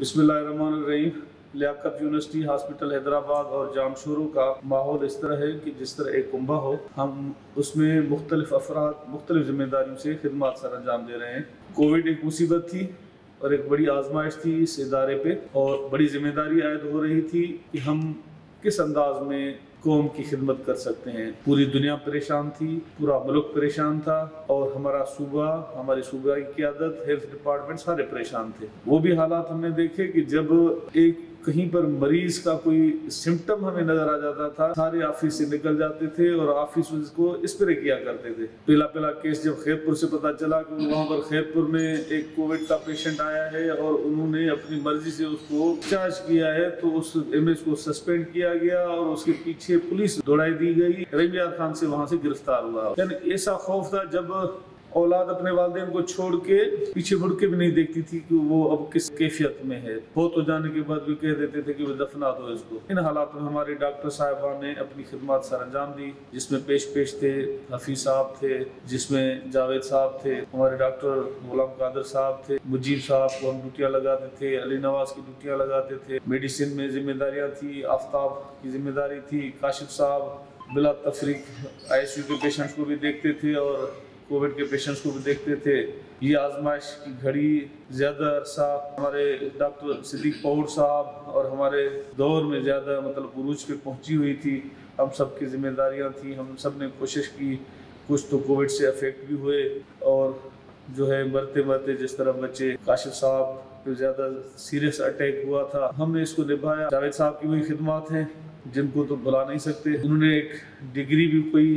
बिस्मिल्लाहिर्रहमानिर्रहीम। Liaquat university hospital Hyderabad और जामशोरों का माहौल इस तरह है कि जिस तरह एक कुंभा हो, हम उसमें मुख्तलिफ अफराद मुख्तलिफ जिम्मेदारियों से खिदमत सर अंजाम दे रहे हैं। कोविड एक मुसीबत थी और एक बड़ी आजमाइश थी इस इदारे पे, और बड़ी जिम्मेदारी आयद हो रही थी कि हम किस अंदाज में कौम की खिदमत कर सकते हैं। पूरी दुनिया परेशान थी, पूरा मुल्क परेशान था, और हमारा सूबा, हमारी सूबा की क़यादत, हेल्थ डिपार्टमेंट सारे परेशान थे। वो भी हालात हमने देखे कि जब एक कहीं पर मरीज का कोई सिम्टम हमें नजर आ जाता था, सारे ऑफिस से निकल जाते थे और ऑफिस उसको स्प्रे किया करते थे। पहला केस जब खैरपुर से पता चला कि वहाँ पर खैरपुर में एक कोविड का पेशेंट आया है और उन्होंने अपनी मर्जी से उसको चार्ज किया है, तो उस एमएस को सस्पेंड किया गया और उसके पीछे पुलिस दौड़ाई दी गई। रवियार खान से वहाँ से गिरफ्तार हुआ। यानी ऐसा खौफ था जब औलाद अपने वालिदैन को छोड़ के पीछे मुड़ के भी नहीं देखती थी कि वो अब किस कैफियत में है। बहुत हो जाने के बाद भी कह देते थे कि वो दफना दो इसको। इन हालात में हमारे डॉक्टर साहिबान ने अपनी खिदमत सर अंजाम दी, जिसमें पेश थे हफीज साहब थे, जिसमें जावेद साहब थे, हमारे डॉक्टर गुलाम कादिर साहब थे, मुजीब साहब को हम ड्यूटियाँ लगाते थे, अली नवाज की ड्यूटियाँ लगाते थे। मेडिसिन में जिम्मेदारियाँ थी, आफ्ताब की जिम्मेदारी थी, काशिफ साहब बिला तफरीक ICU के पेशेंट्स को भी देखते थे और कोविड के पेशेंट्स को भी देखते थे। ये आजमाइश की घड़ी ज़्यादा अरसा हमारे डॉक्टर सिद्दीक पौड़ साहब और हमारे दौर में ज़्यादा उरूज पे पहुंची हुई थी। हम सब की जिम्मेदारियां थी, हम सब ने कोशिश की। कुछ तो कोविड से अफेक्ट भी हुए और जो है मरते मरते जिस तरह बच्चे, काशिफ साहब पे ज़्यादा सीरियस अटैक हुआ था, हमने इसको निभाया। जावेद साहब की वही खिदमत हैं जिनको तो भुला नहीं सकते। उन्होंने एक डिग्री भी कोई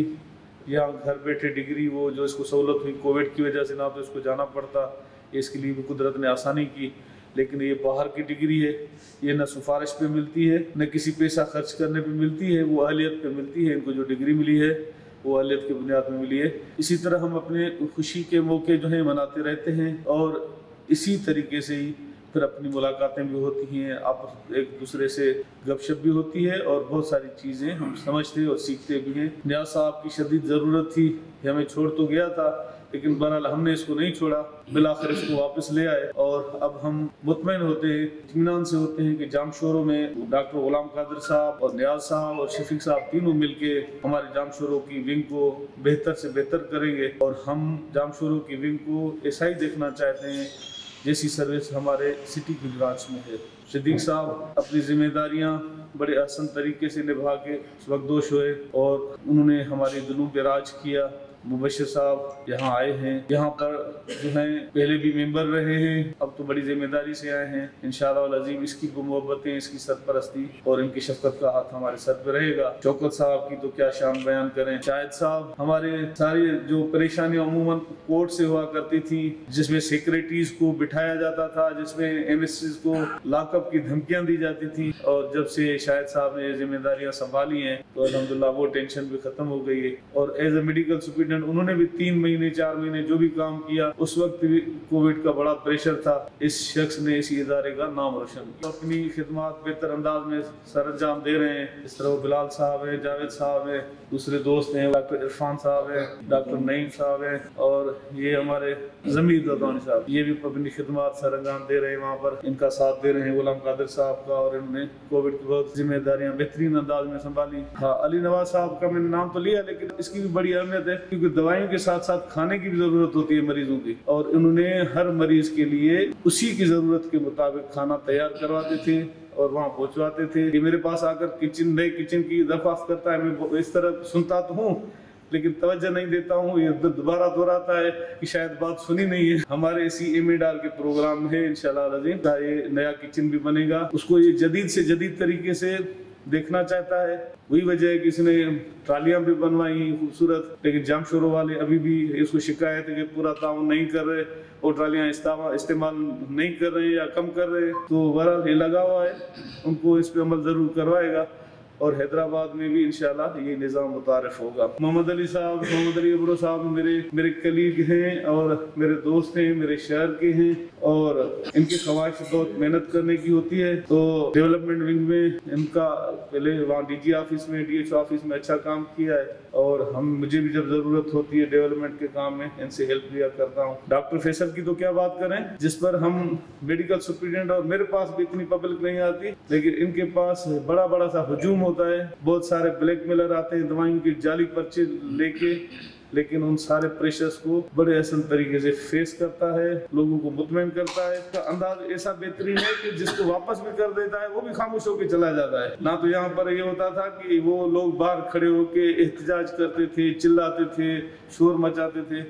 यहाँ घर बैठे डिग्री, वो जो इसको सहूलत हुई कोविड की वजह से, ना तो इसको जाना पड़ता, इसके लिए भी कुदरत ने आसानी की। लेकिन ये बाहर की डिग्री है, ये न सिफारिश पे मिलती है, न किसी पैसा खर्च करने पे मिलती है, वो अहलियत पे मिलती है। इनको जो डिग्री मिली है वो अहलियत की बुनियाद में मिली है। इसी तरह हम अपने खुशी के मौके जो है मनाते रहते हैं और इसी तरीके से ही फिर अपनी मुलाकातें भी होती हैं, आप एक दूसरे से गपशप भी होती है और बहुत सारी चीज़ें हम समझते और सीखते भी हैं। नियाज साहब की शदीद ज़रूरत थी, ये हमें छोड़ तो गया था, लेकिन बहरहाल हमने इसको नहीं छोड़ा, बिलाखिर इसको वापस ले आए। और अब हम मुतमईन होते हैं, इत्मीनान से होते हैं कि जामशोरों में डॉक्टर गुलाम कादिर साहब और नियाज साहब और शफीक साहब तीनों मिलके हमारे जामशोरों की विंग को बेहतर से बेहतर करेंगे। और हम जामशोरों की विंग को ऐसा ही देखना चाहते हैं जैसी सर्विस हमारे सिटी की ब्रांच में है। सिद्दीक साहब अपनी जिम्मेदारियां बड़े आसान तरीके से निभा के सुबकदोश हुए और उन्होंने हमारे दिलों पे राज किया। मुबशिर साहब यहाँ आए हैं, यहाँ पर जो हैं पहले भी मेंबर रहे हैं, अब तो बड़ी जिम्मेदारी से आए हैं। इंशाअल्लाह अज़ीम इसकी मोहब्बतें, इसकी सरपरस्ती और इनकी शफकत का हाथ हमारे सर पे रहेगा। शौकत साहब की तो क्या शान बयान करें। शाहिद साहब, हमारे सारी जो परेशानियां अमूमन कोर्ट से हुआ करती थी, जिसमें सेक्रेटरीज को बिठाया जाता था, जिसमें MSCs को लॉकअप की धमकियां दी जाती थी, और जब से शाहिद साहब ने जिम्मेदारियां संभाली हैं तो अल्हम्दुलिल्लाह वो टेंशन भी खत्म हो गई है। और एज ए मेडिकल सुपरिटेंडेंट उन्होंने भी 3 महीने 4 महीने जो भी काम किया, उस वक्त भी कोविड का बड़ा प्रेशर था। इस शख्स ने इस इदारे का नाम रोशन किया, अपनी खिदमत बेहतर अंदाज में सर अंजाम दे रहे हैं। इस तरह बिलाल साहब है, जावेद साहब है, दूसरे दोस्त हैं, डॉक्टर इरफान साहब है, डॉक्टर नईम साहब है, और ये हमारे जमीर दौदानी साहब, ये भी अपनी खिदमत सर अंजाम दे रहे हैं, वहाँ पर इनका साथ दे रहे हैं गुलाम कादिर साहब का, और इन्होंने कोविड की बहुत जिम्मेदारियां बेहतरीन अंदाज में संभाली। हाँ, अली नवाज साहब का मैंने नाम तो लिया, लेकिन इसकी भी बड़ी अहमियत है क्योंकि दवाइयों के साथ साथ खाने की भी जरूरत होती है मरीजों की, और इन्होंने हर मरीज के लिए उसी की जरूरत के मुताबिक खाना तैयार करवाते थे और वहाँ पहुँचवाते थे। कि मेरे पास आकर नए किचन की दरख्वास्त करता है, मैं इस तरह सुनता तो हूँ लेकिन तवज्जो नहीं देता हूँ, ये दोबारा दोहराता है कि शायद बात सुनी नहीं है। हमारे इसी MADR के प्रोग्राम में है इंशाल्लाह अज़ीम, ये नया किचन भी बनेगा, उसको ये जदीद से जदीद तरीके से देखना चाहता है। वही वजह है कि इसने ट्रालियां भी बनवाई खूबसूरत, लेकिन जामशोरों वाले अभी भी इसको शिकायत है कि पूरा ताउन नहीं कर रहे और ट्रालियां इस्तेमाल नहीं कर रहे या कम कर रहे। तो बहरहाल ये लगा हुआ है, उनको इस पे अमल जरूर करवाएगा। और हैदराबाद में भी इंशाल्लाह ये निज़ाम मुतारिफ होगा। मोहम्मद अली साहब, मोहम्मद अली अब्रो साहब मेरे कलीग हैं और मेरे दोस्त हैं, मेरे शहर के हैं और इनकी ख्वाहिश बहुत मेहनत करने की होती है। तो डेवलपमेंट विंग में इनका पहले वहाँ DG ऑफिस में, DHO ऑफिस में अच्छा काम किया है और मुझे भी जब ज़रूरत होती है डेवलपमेंट के काम में इनसे हेल्प लिया करता हूँ। डॉक्टर फैसल की तो क्या बात करें, जिस पर हम मेडिकल सुप्रिटेंडेंट और मेरे पास भी इतनी पब्लिक नहीं आती, लेकिन इनके पास बड़ा बड़ा सा हुजूम होता है। बहुत सारे ब्लैकमेलर आते हैं दवाइयों की जाली पर्चे लेके, लेकिन उन सारे प्रेशर्स को बड़े आसान तरीके से फेस करता है, लोगों को मुतमईन करता है। इसका अंदाज ऐसा बेहतरीन है कि जिसको वापस भी कर देता है वो भी खामोश होकर चला जाता है। ना तो यहाँ पर ये होता था कि वो लोग बाहर खड़े होके एहतजाज करते थे, चिल्लाते थे, शोर मचाते थे।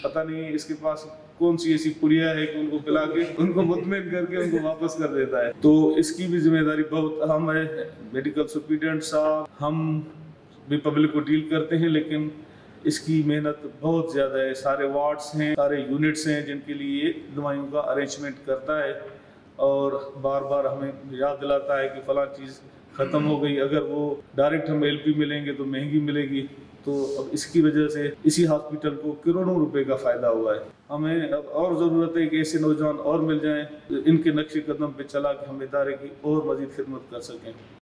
पता नहीं इसके पास कौन सी ऐसी पुड़िया है कि उनको पिला के उनको मुतमईन करके उनको वापस कर देता है। तो इसकी भी जिम्मेदारी बहुत अहम है। मेडिकल सुप्रिटेंडेंट साहब, हम भी पब्लिक को डील करते हैं, लेकिन इसकी मेहनत बहुत ज़्यादा है। सारे वार्ड्स हैं, सारे यूनिट्स हैं जिनके लिए दवाइयों का अरेंजमेंट करता है और बार बार हमें याद दिलाता है कि फलां चीज़ ख़त्म हो गई। अगर वो डायरेक्ट हम LP मिलेंगे तो महंगी मिलेगी। तो अब इसकी वजह से इसी हॉस्पिटल को करोड़ों रुपए का फ़ायदा हुआ है। हमें अब और ज़रूरत है कि ऐसे नौजवान और मिल जाएं, इनके नक्शे कदम पे चला के हम इदारे की और मज़ीद खिदमत कर सकें।